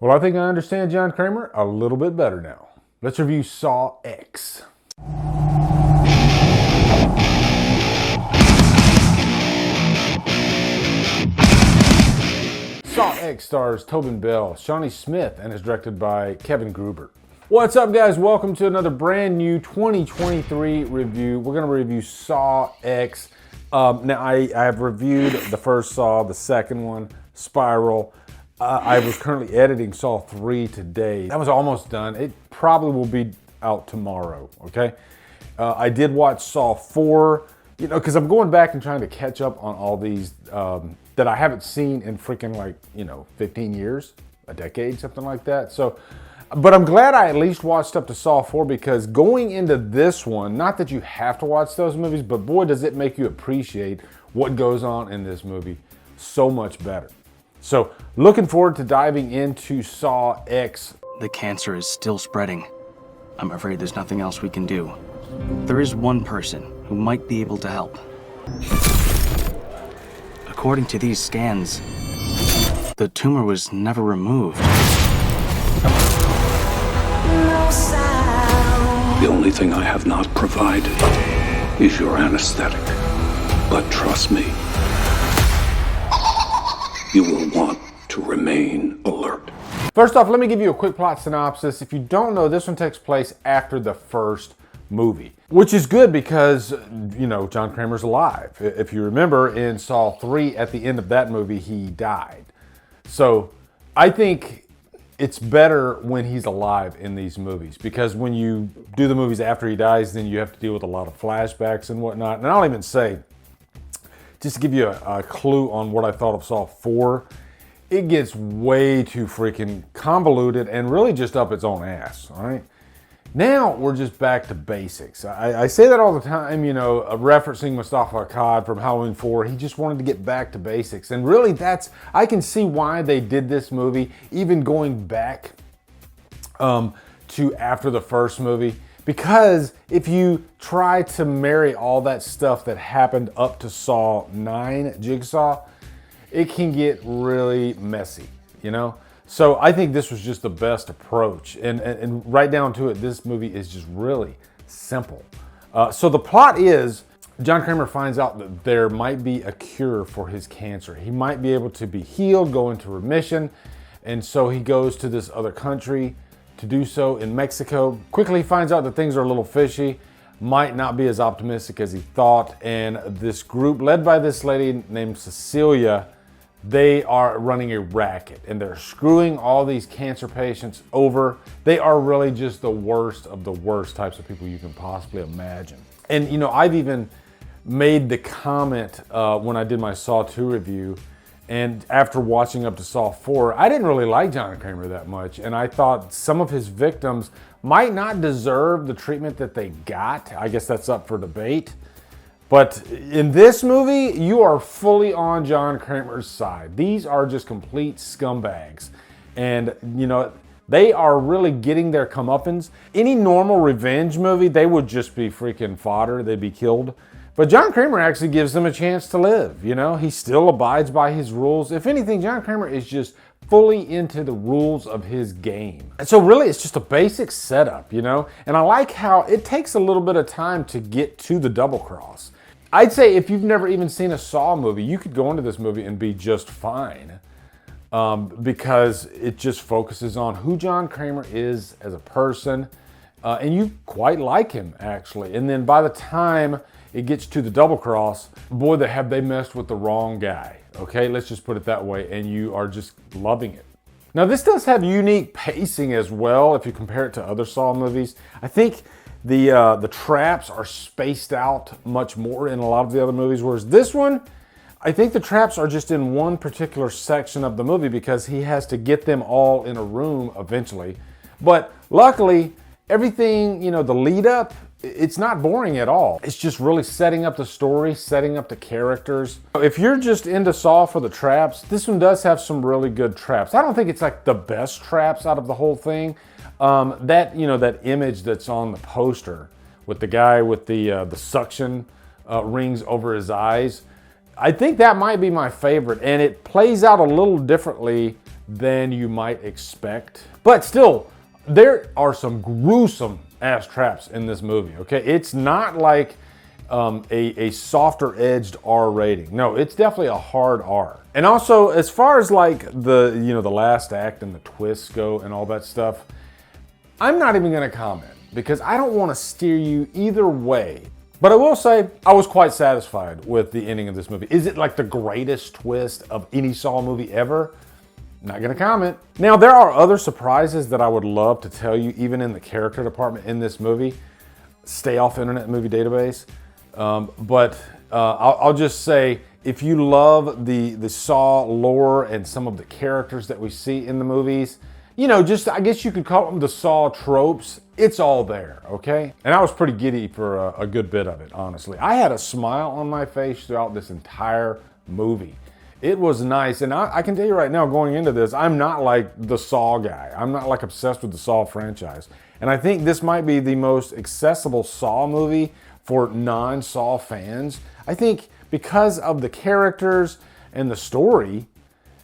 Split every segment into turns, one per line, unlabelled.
Well, I think I understand John Kramer a little bit better now. Let's review Saw X. Saw X stars Tobin Bell, Shawnee Smith, and is directed by Kevin Gruber. What's up, guys? Welcome to another brand new 2023 review. We're going to review Saw X. Now, I have reviewed the first Saw, the second one, Spiral. I was currently editing Saw 3 today. That was almost done. It probably will be out tomorrow, okay? I did watch Saw 4, because I'm going back and trying to catch up on all these that I haven't seen in freaking 15 years, a decade, something like that. So, but I'm glad I at least watched up to Saw 4 because going into this one, not that you have to watch those movies, but boy, does it make you appreciate what goes on in this movie so much better. So, looking forward to diving into Saw X.
The cancer is still spreading. I'm afraid there's nothing else we can do. There is one person who might be able to help. According to these scans, the tumor was never removed.
The only thing I have not provided is your anesthetic. But trust me, you will want to remain alert.
First off, let me give you a quick plot synopsis. If you don't know, this one takes place after the first movie, which is good because, John Kramer's alive. If you remember in Saw 3, at the end of that movie, he died. So I think it's better when he's alive in these movies because when you do the movies after he dies, then you have to deal with a lot of flashbacks and whatnot. And I'll even say, just to give you a clue on what I thought of Saw 4, it gets way too freaking convoluted and really just up its own ass, all right? Now we're just back to basics. I say that all the time, referencing Mustafa Akkad from Halloween 4. He just wanted to get back to basics. And really I can see why they did this movie, even going back to after the first movie. Because if you try to marry all that stuff that happened up to Saw 9 Jigsaw, it can get really messy, So I think this was just the best approach. And right down to it, this movie is just really simple. So the plot is, John Kramer finds out that there might be a cure for his cancer. He might be able to be healed, go into remission. And so he goes to this other country to do so in Mexico. Quickly finds out that things are a little fishy, might not be as optimistic as he thought. And this group led by this lady named Cecilia, they are running a racket and they're screwing all these cancer patients over. They are really just the worst of the worst types of people you can possibly imagine. And I've even made the comment when I did my Saw 2 review, and after watching up to Saw 4, I didn't really like John Kramer that much, and I thought some of his victims might not deserve the treatment that they got. I guess that's up for debate. But in this movie, you are fully on John Kramer's side. These are just complete scumbags. And, they are really getting their comeuppance. Any normal revenge movie, they would just be freaking fodder. They'd be killed. But John Kramer actually gives them a chance to live, He still abides by his rules. If anything, John Kramer is just fully into the rules of his game. And so really, it's just a basic setup, And I like how it takes a little bit of time to get to the double cross. I'd say if you've never even seen a Saw movie, you could go into this movie and be just fine because it just focuses on who John Kramer is as a person, and you quite like him, actually. And then by the time it gets to the double cross, boy, have they messed with the wrong guy, okay? Let's just put it that way, and you are just loving it. Now, this does have unique pacing as well if you compare it to other Saw movies. I think the traps are spaced out much more in a lot of the other movies, whereas this one, I think the traps are just in one particular section of the movie because he has to get them all in a room eventually. But luckily, everything, the lead up, it's not boring at all. It's just really setting up the story, setting up the characters. If you're just into Saw for the traps, this one does have some really good traps. I don't think it's like the best traps out of the whole thing. That image that's on the poster with the guy with the suction rings over his eyes, I think that might be my favorite, and it plays out a little differently than you might expect. But still, there are some gruesome ass traps in this movie, okay? It's not like a softer edged R rating. No, it's definitely a hard R. And also, as far as like the last act and the twists go and all that stuff, I'm not even gonna comment because I don't wanna steer you either way. But I will say, I was quite satisfied with the ending of this movie. Is it like the greatest twist of any Saw movie ever? Not gonna comment. Now, there are other surprises that I would love to tell you, even in the character department in this movie. Stay off Internet Movie Database. I'll just say, if you love the Saw lore and some of the characters that we see in the movies, I guess you could call them the Saw tropes. It's all there, okay? And I was pretty giddy for a good bit of it, honestly. I had a smile on my face throughout this entire movie. It was nice, and I can tell you right now, going into this, I'm not like the Saw guy. I'm not like obsessed with the Saw franchise. And I think this might be the most accessible Saw movie for non-Saw fans. I think because of the characters and the story,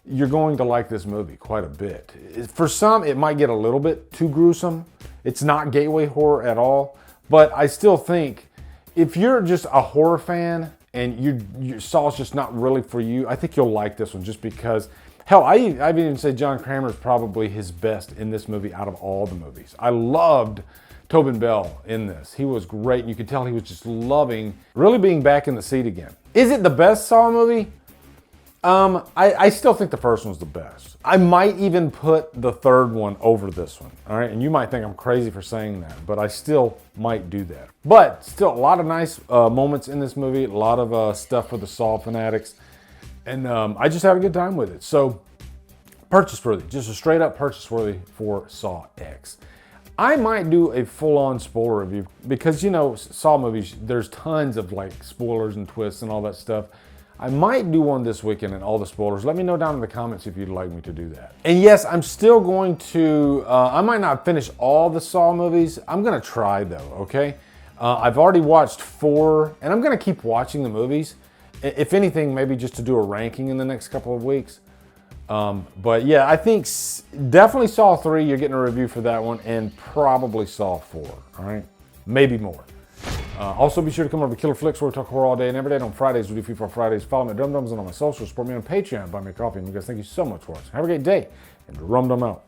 you're going to like this movie quite a bit. For some, it might get a little bit too gruesome. It's not gateway horror at all, but I still think if you're just a horror fan and Saw's just not really for you, I think you'll like this one just because, hell, I'd even say John Kramer is probably his best in this movie out of all the movies. I loved Tobin Bell in this. He was great, and you could tell he was just loving really being back in the seat again. Is it the best Saw movie? I still think the first one's the best. I might even put the third one over this one, all right? And you might think I'm crazy for saying that, but I still might do that. But still, a lot of nice moments in this movie, a lot of stuff for the Saw fanatics, and I just had a good time with it. So, purchase-worthy, just a straight-up purchase-worthy for Saw X. I might do a full-on spoiler review because, Saw movies, there's tons of like spoilers and twists and all that stuff. I might do one this weekend and all the spoilers. Let me know down in the comments if you'd like me to do that. And yes, I'm still going to, I might not finish all the Saw movies. I'm gonna try though, okay? I've already watched 4, and I'm gonna keep watching the movies. If anything, maybe just to do a ranking in the next couple of weeks. But yeah, I think definitely Saw 3, you're getting a review for that one, and probably Saw 4, all right? Maybe more. Also, be sure to come over to Killer Flicks, where we talk horror all day and every day. And on Fridays, we do Free for Fridays. Follow me at Drumdums and on my socials. Support me on Patreon. Buy me a coffee. And you guys, thank you so much for watching. Have a great day, and Drumdum out.